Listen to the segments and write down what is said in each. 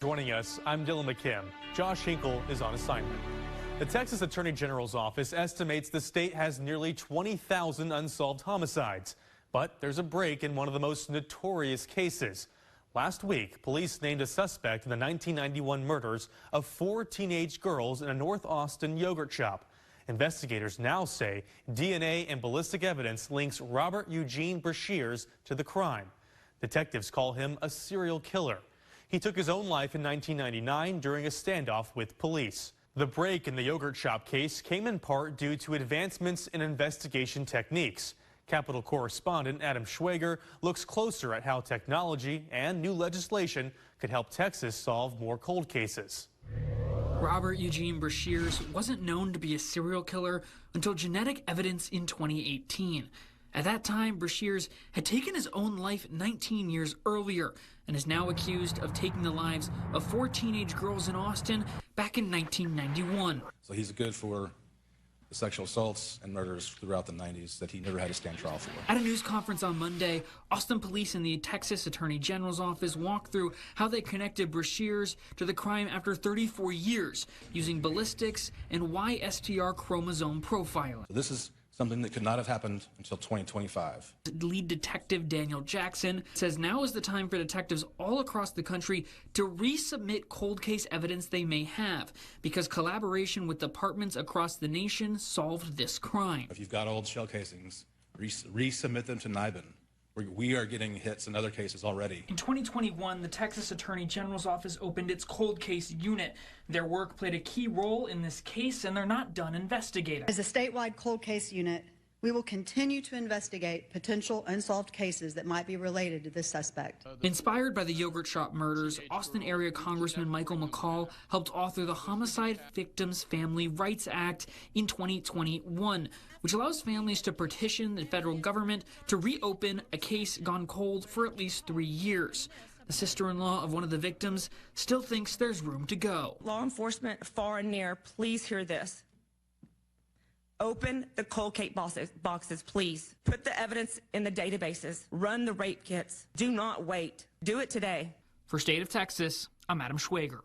Joining us, I'm Dylan McKim. Josh Hinkle is on assignment. The Texas Attorney General's office estimates the state has nearly 20,000 unsolved homicides. But there's a break in one of the most notorious cases. Last week, police named a suspect in the 1991 murders of 4 teenage girls in a North Austin yogurt shop. Investigators now say DNA and ballistic evidence links Robert Eugene Brashears to the crime. Detectives call him a serial killer. He took his own life in 1999 during a standoff with police. The break in the yogurt shop case came in part due to advancements in investigation techniques. Capitol correspondent Adam Schwager looks closer at how technology and new legislation could help Texas solve more cold cases. Robert Eugene Brashears wasn't known to be a serial killer until genetic evidence in 2018. At that time, Brashears had taken his own life 19 years earlier and is now accused of taking the lives of 4 teenage girls in Austin back in 1991. So he's good for the sexual assaults and murders throughout the 90s that he never had to stand trial for. At a news conference on Monday, Austin police and the Texas Attorney General's office walked through how they connected Brashears to the crime after 34 years using ballistics and YSTR chromosome profiling. This is something that could not have happened until 2025. Lead detective Daniel Jackson says now is the time for detectives all across the country to resubmit cold case evidence they may have, because collaboration with departments across the nation solved this crime. If you've got old shell casings, resubmit them to NIBIN. We are getting hits in other cases already. In 2021, the Texas Attorney General's office opened its cold case unit. Their work played a key role in this case, and they're not done investigating. As a statewide cold case unit, we will continue to investigate potential unsolved cases that might be related to this suspect. Inspired by the yogurt shop murders, Austin area Congressman McCaul helped author the Homicide Victims Family Rights Act in 2021, which allows families to petition the federal government to reopen a case gone cold for at least 3 years. The sister-in-law of one of the victims still thinks there's room to go. Law enforcement far and near, please hear this. Open the cold case boxes, please. Put the evidence in the databases. Run the rape kits. Do not wait. Do it today. For State of Texas, I'm Adam Schwager.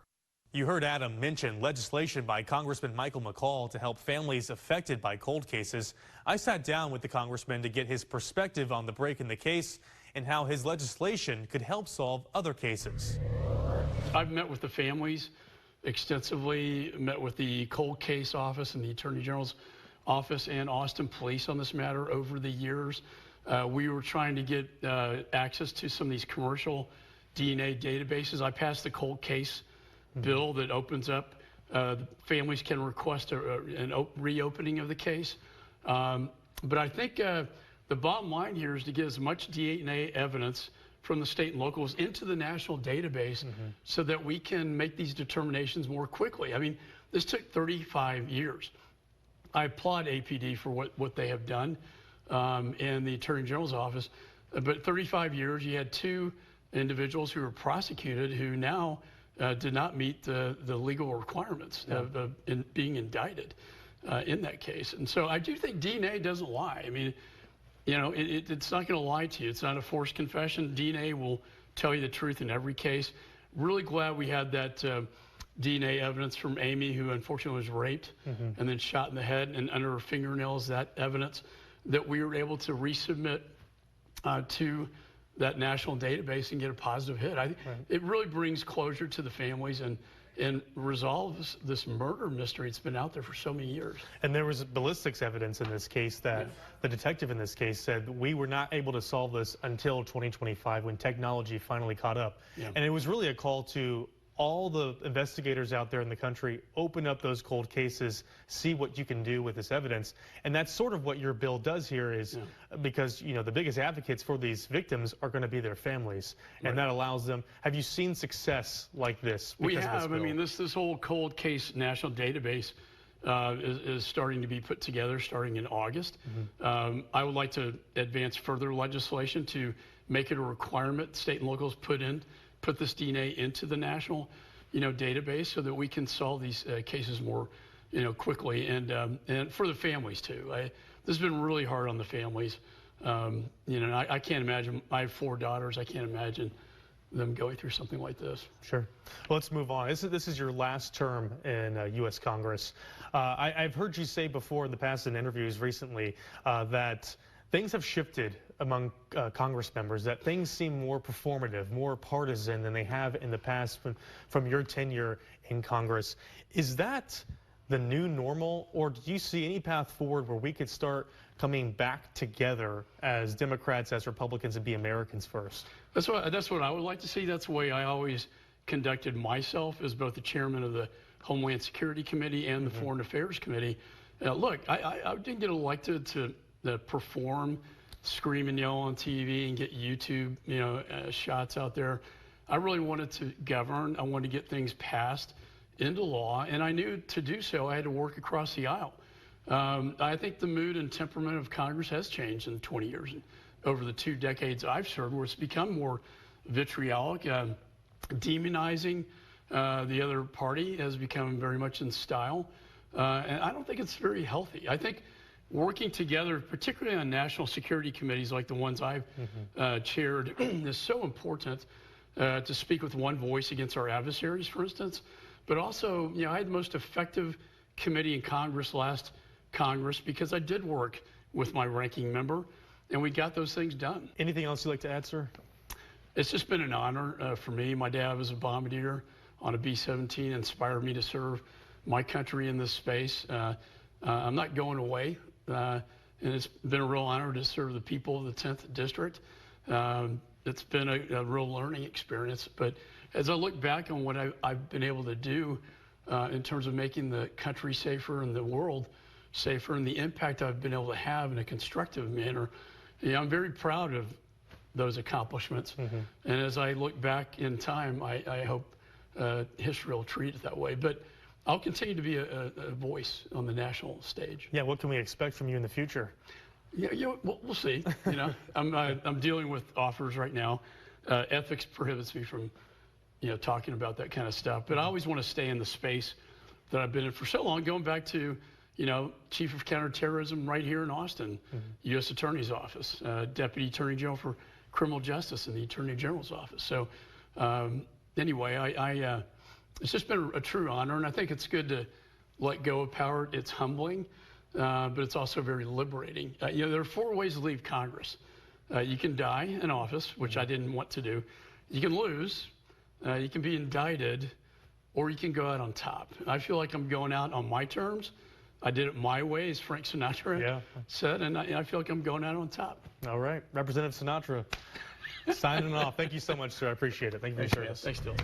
You heard Adam mention legislation by Congressman Michael McCaul to help families affected by cold cases. I sat down with the congressman to get his perspective on the break in the case and how his legislation could help solve other cases. I've met with the families extensively, met with the cold case office and the Attorney General's office and Austin Police on this matter over the years. We were trying to get access to some of these commercial DNA databases. I passed the cold case bill that opens up, families can request a reopening of the case. But I think the bottom line here is to get as much DNA evidence from the state and locals into the national database so that we can make these determinations more quickly. I mean, this took 35 years. I applaud APD for what they have done and the Attorney General's office. But 35 years, you had 2 individuals who were prosecuted who now did not meet the legal requirements of being indicted in that case. And so I do think DNA doesn't lie. I mean, you know, it's not going to lie to you. It's not a forced confession. DNA will tell you the truth in every case. Really glad we had that DNA evidence from Amy, who unfortunately was raped and then shot in the head, and under her fingernails, that evidence that we were able to resubmit to that national database and get a positive hit. It really brings closure to the families and resolves this murder mystery. It's been out there for so many years. And there was ballistics evidence in this case that the detective in this case said we were not able to solve this until 2025 when technology finally caught up. And it was really a call to all the investigators out there in the country, open up those cold cases, see what you can do with this evidence. And that's sort of what your bill does here is because, you know, the biggest advocates for these victims are going to be their families. And that allows them. Have you seen success like this? We have. I mean, this whole cold case national database is starting to be put together starting in August. I would like to advance further legislation to make it a requirement state and locals put this DNA into the national, database so that we can solve these cases more, quickly and for the families too. This has been really hard on the families. I can't imagine. I have 4 daughters. I can't imagine them going through something like this. Sure. Well, let's move on. This is your last term in U.S. Congress. I've heard you say before in the past in interviews recently that things have shifted among Congress members, that things seem more performative, more partisan than they have in the past from your tenure in Congress. Is that the new normal, or do you see any path forward where we could start coming back together as Democrats, as Republicans, and be Americans first? That's what I would like to see. That's the way I always conducted myself as both the chairman of the Homeland Security Committee and the Foreign Affairs Committee. Look, I didn't get elected to perform, scream and yell on TV and get YouTube, shots out there. I really wanted to govern. I wanted to get things passed into law, and I knew to do so I had to work across the aisle. I think the mood and temperament of Congress has changed in 20 years. Over the 2 decades I've served, where it's become more vitriolic, demonizing the other party has become very much in style, and I don't think it's very healthy. I think working together, particularly on national security committees like the ones I've chaired, is so important to speak with one voice against our adversaries, for instance. But also, I had the most effective committee in Congress last Congress because I did work with my ranking member, and we got those things done. Anything else you'd like to add, sir? It's just been an honor for me. My dad was a bombardier on a B-17, inspired me to serve my country in this space. I'm not going away, and it's been a real honor to serve the people of the 10th District. It's been a real learning experience, but as I look back on what I've been able to do in terms of making the country safer and the world safer and the impact I've been able to have in a constructive manner, I'm very proud of those accomplishments. And as I look back in time, I hope history will treat it that way. But I'll continue to be a voice on the national stage. Yeah, what can we expect from you in the future? Yeah, we'll see. I'm dealing with offers right now. Ethics prohibits me from talking about that kind of stuff. But I always want to stay in the space that I've been in for so long, going back to, Chief of Counterterrorism right here in Austin, U.S. Attorney's Office, Deputy Attorney General for Criminal Justice in the Attorney General's Office. So anyway, it's just been a true honor, and I think it's good to let go of power. It's humbling, but it's also very liberating. There are 4 ways to leave Congress. You can die in office, which I didn't want to do. You can lose. You can be indicted, or you can go out on top. I feel like I'm going out on my terms. I did it my way, as Frank Sinatra said, and I feel like I'm going out on top. All right. Representative Sinatra signing off. Thank you so much, sir. I appreciate it. Thank you for your service. Thanks, Dylan.